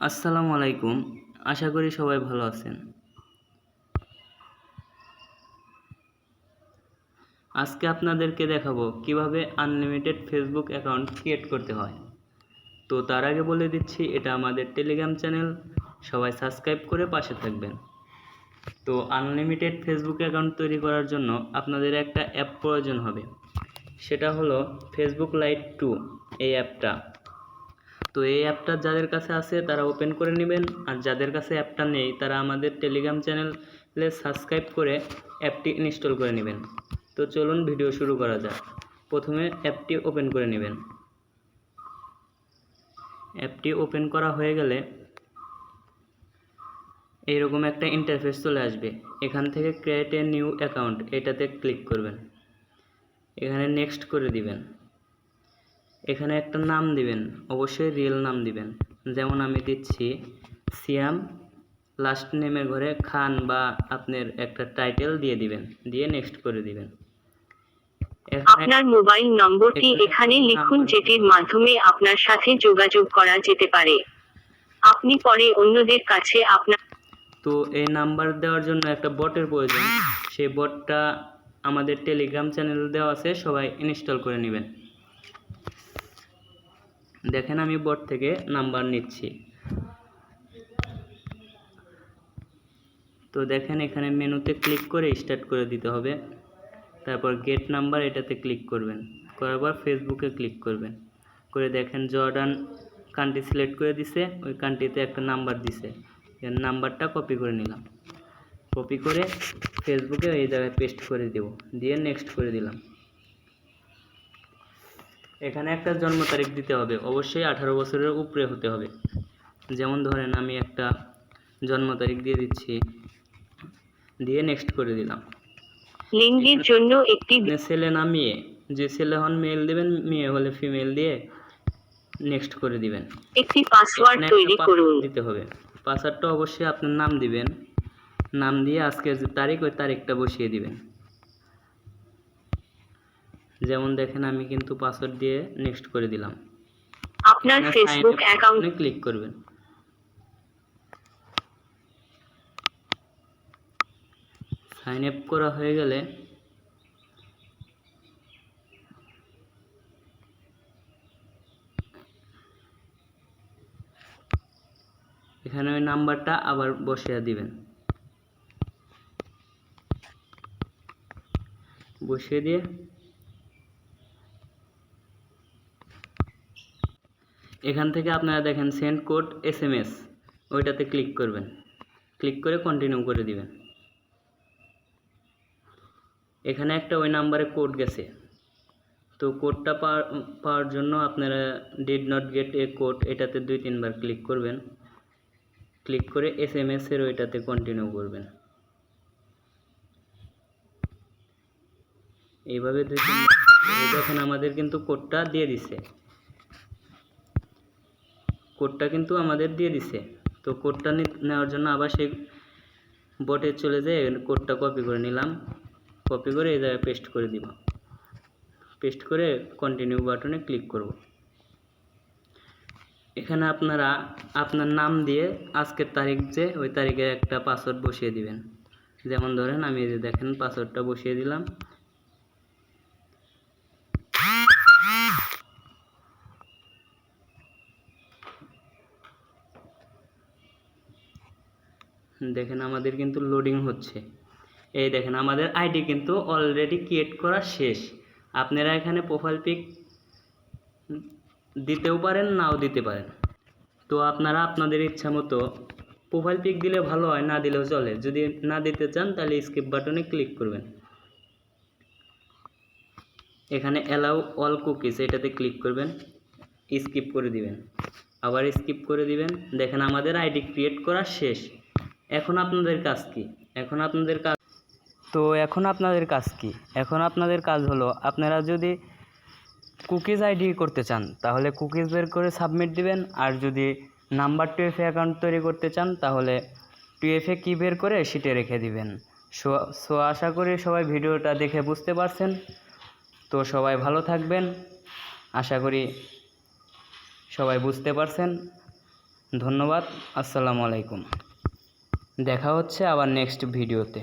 আসসালামু আলাইকুম। আশা করি সবাই ভালো আছেন। আজকে আপনাদেরকে দেখাবো কিভাবে আনলিমিটেড ফেসবুক অ্যাকাউন্ট ক্রিয়েট করতে হয়। তো তার আগে বলে দিচ্ছি, এটা আমাদের টেলিগ্রাম চ্যানেল, সবাই সাবস্ক্রাইব করে পাশে থাকবেন। তো আনলিমিটেড ফেসবুক অ্যাকাউন্ট তৈরি করার জন্য আপনাদের একটা অ্যাপ প্রয়োজন হবে, সেটা হলো ফেসবুক লাইট 2 এই অ্যাপটা। তো এই অ্যাপটা যাদের কাছে আছে তারা ওপেন করে নেবেন, আর যাদের কাছে অ্যাপটা নেই তারা আমাদের টেলিগ্রাম চ্যানেলে সাবস্ক্রাইব করে অ্যাপটি ইনস্টল করে নেবেন। তো চলুন ভিডিও শুরু করা যাক। প্রথমে অ্যাপটি ওপেন করে নেবেন। অ্যাপটি ওপেন করা হয়ে গেলে এইরকম একটা ইন্টারফেস চলে আসবে। এখান থেকে ক্রিয়েট এ নিউ অ্যাকাউন্ট এটাতে ক্লিক করবেন। এখানে নেক্সট করে দিবেন। এখানে একটা নাম দিবেন, অবশ্যই রিয়েল নাম দিবেন। যেমন আমি দিচ্ছি সিয়াম, লাস্ট নেমের ঘরে খান বা আপনার একটা টাইটেল দিয়ে দিবেন, দিয়ে নেক্সট করে দিবেন। আপনার মোবাইল নম্বরটি এখানে লিখুন যেটির মাধ্যমে আপনার সাথে যোগাযোগ করা যেতে পারে। আপনি পরে অন্যদের কাছে আপনার তো এই নাম্বার দেওয়ার জন্য একটা বটের প্রয়োজন। সেই বটটা আমাদের টেলিগ্রাম চ্যানেল দেওয়া আছে, সবাই ইনস্টল করে নেবেন। দেখেন আমি বট থেকে নাম্বার নিচ্ছি। তো দেখেন এখানে মেনুতে ক্লিক করে স্টার্ট করে দিতে হবে। তারপর গেট নাম্বার এটাতে ক্লিক করবেন, করার পর ফেসবুকে ক্লিক করবেন। করে দেখেন জর্ডান কান্ট্রি সিলেক্ট করে দিছে, ওই কান্ট্রিতে একটা নাম্বার দিছে, এর নাম্বারটা কপি করে নিলাম। কপি করে ফেসবুকে এই জায়গায় পেস্ট করে দেব, দিয়ে নেক্সট করে দিলাম। এখানে একটা জন্ম তারিখ দিতে হবে, অবশ্যই 18 বছরের উপরে হতে হবে। যেমন ধরেন আমি একটা জন্ম তারিখ দিয়ে দিচ্ছি, দিয়ে নেক্সট করে দিলাম। লিঙ্গের জন্য একটি ছেলে না মেয়ে, যে ছেলে হন মেল দিবেন, মেয়ে হলে ফিমেল দিয়ে নেক্সট করে দিবেন। একটি পাসওয়ার্ড তৈরি করুন। দিতে হবে পাসওয়ার্ডটা অবশ্যই আপনার নাম দিবেন, নাম দিয়ে আজকের যে তারিখ ওই তারিখটা বসিয়ে দিবেন। যেমন দেখেন আমি কিন্তু পাসওয়ার্ড দিয়ে নেক্সট করে দিলাম। আপনার ফেসবুক অ্যাকাউন্টে ক্লিক করবেন। সাইন আপ করা হয়ে গেলে এখানে ওই নাম্বারটা আবার বসিয়ে দিবেন। বসিয়ে দিয়ে এখান থেকে আপনারা দেখেন সেন্ড কোড SMS, ওইটাতে ক্লিক করবেন। ক্লিক করে কন্টিনিউ করে দিবেন। এখানে একটা ওই নাম্বারে কোড গেছে, তো কোডটা পাওয়ার জন্য আপনারা did not get A code এটাতে 2-3 বার ক্লিক করবেন। ক্লিক করে SMS এর ওইটাতে কন্টিনিউ করবেন। এইভাবে 2-3 দেখেন আমাদের কিন্তু কোডটা দিয়ে দিছে, কোডটা কিন্তু আমাদের দিয়ে দিছে। তো কোডটা নেওয়ার জন্য আবার সেই বটে চলে যেয়ে কোডটা কপি করে নিলাম, কপি করে এই জায়গায় পেস্ট করে দিব। পেস্ট করে কন্টিনিউ বাটনে ক্লিক করব। এখানে আপনারা আপনার নাম দিয়ে আজকের তারিখ যে ওই তারিখে একটা পাসওয়ার্ড বসিয়ে দিবেন। যেমন ধরেন আমি এই যে দেখেন পাসওয়ার্ডটা বসিয়ে দিলাম। দেখেন আমাদের কিন্তু লোডিং হচ্ছে। এই দেখেন আমাদের আইডি কিন্তু অলরেডি ক্রিয়েট করা শেষ। আপনারা এখানে প্রোফাইল পিক দিতেও পারেন, নাও দিতে পারেন। তো আপনারা আপনাদের ইচ্ছা মতো প্রোফাইল পিক দিলে ভালো হয়, না দিলেও চলে। যদি না দিতে চান তাহলে স্কিপ বাটনে ক্লিক করবেন। এখানে অ্যালাউ অল কুকিজ এটাতে ক্লিক করবেন, স্কিপ করে দিবেন, আবার স্কিপ করে দিবেন। দেখেন আমাদের আইডি ক্রিয়েট করা শেষ। এখন আপনাদের কাজ কি? এখন আপনাদের কাজ হলো, আপনারা যদি কুকিজ আইডি করতে চান তাহলে কুকিজ বের করে সাবমিট দিবেন। আর যদি নাম্বার 2FA অ্যাকাউন্ট তৈরি করতে চান তাহলে 2FA কি বের করে শিটে রেখে দিবেন। সো আশা করি সবাই ভিডিওটা দেখে বুঝতে পারছেন। তো সবাই ভালো থাকবেন, আশা করি সবাই বুঝতে পারছেন। ধন্যবাদ। আসসালামু আলাইকুম। দেখা হচ্ছে আবার নেক্সট ভিডিওতে।